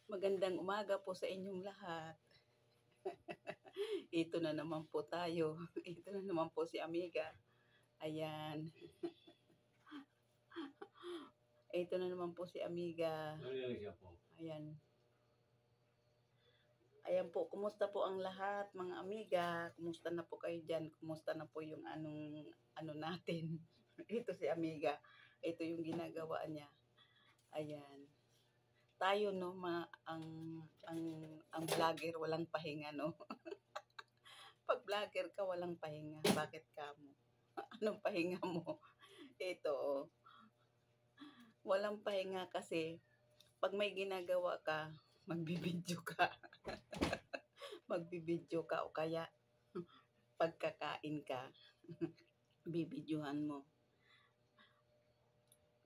Magandang umaga po sa inyong lahat. Ito na naman po tayo. Ito na naman po si Amiga. Ayan. Ito na naman po si Amiga. Ayan. Ayan po, kumusta po ang lahat, mga amiga? Kumusta na po kayo dyan? Kumusta na po yung ano natin? Ito si Amiga. Ito yung ginagawa niya. Ayan. Tayo, no, ang vlogger walang pahinga, no? Pag vlogger ka, walang pahinga. Bakit ka mo? Anong pahinga mo? Ito, oh. Walang pahinga kasi pag may ginagawa ka, magbibideo ka. Magbibideo ka o kaya pagkakain ka, bibidyohan mo.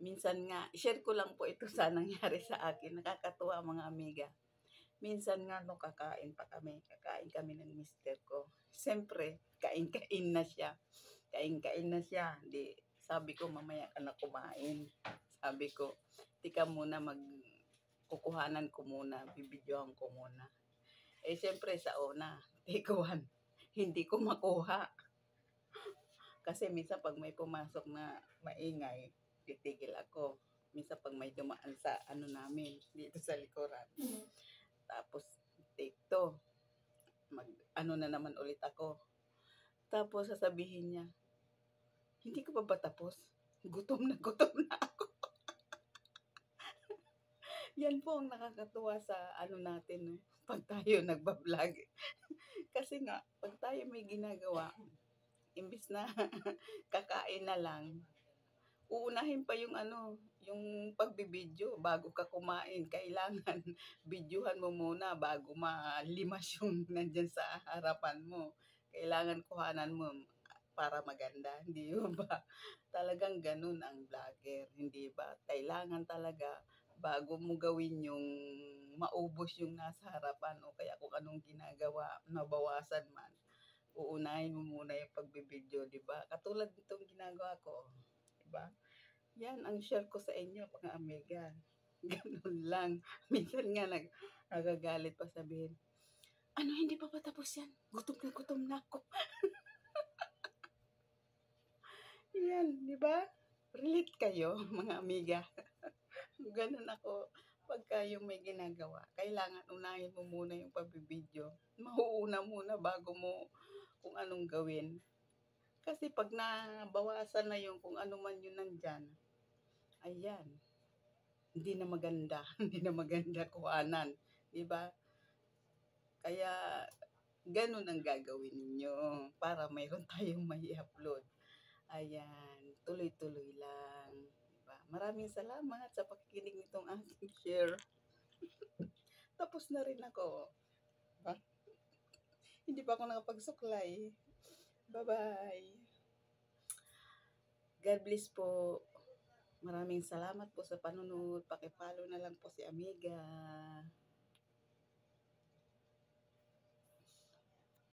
Minsan nga, share ko lang po ito sa nangyari sa akin. Nakakatuwa mga amiga. Minsan nga no, kakain kami ng mister ko. Siyempre, kain-kain na siya. Kain-kain na siya. Di, sabi ko, mamaya ka na kumain. Sabi ko, tika muna, kukuhanan ko muna, bibidyohan ko muna. Eh, siyempre, sa una, take one, hindi ko makuha. Kasi minsan pag may pumasok na maingay, titigil ako. Minsan pag may dumaan sa ano namin, dito sa likuran. Tapos, take two. Ano na naman ulit ako. Tapos sasabihin niya, hindi ko pa ba tapos? Gutom na ako. Yan po ang nakakatuwa sa ano natin, no? Pag tayo nagbablog. Kasi nga, pag tayo may ginagawa, imbis na kakain na lang, uunahin pa yung ano, yung pagbibidyo bago ka kumain. Kailangan videohan mo muna bago malimas yung nandyan sa harapan mo. Kailangan kuhanan mo para maganda, hindi ba? Talagang ganun ang vlogger, hindi ba? Kailangan talaga bago mo gawin yung maubos yung nasa harapan o kaya kung anong ginagawa, nabawasan man, uunahin mo muna yung pagbibideo, di ba? Katulad nitong ginagawa ko, di ba? Yan ang share ko sa inyo, mga amiga. Ganun lang. Minsan nga nagagalit pa sabihin, ano, hindi pa patapos yan? Gutom na ako. Yan, di ba? Relate kayo, mga amiga. Ganun ako. Pagka yung may ginagawa, kailangan unahin mo muna yung pagbibideo. Mauuna muna bago mo kung anong gawin. Kasi pag nabawasan na yung kung ano man yun nandyan, ayan, hindi na maganda. Hindi na maganda kuhanan. Diba? Kaya, ganun ang gagawin ninyo para mayroon tayong may upload. Ayan, tuloy-tuloy lang. Diba? Maraming salamat sa pakikinig nitong aking share. Tapos na rin ako. Diba? Hindi pa ako nakapagsuklay. Bye-bye. God bless po. Maraming salamat po sa panunod. Pakipollow na lang po si Amiga.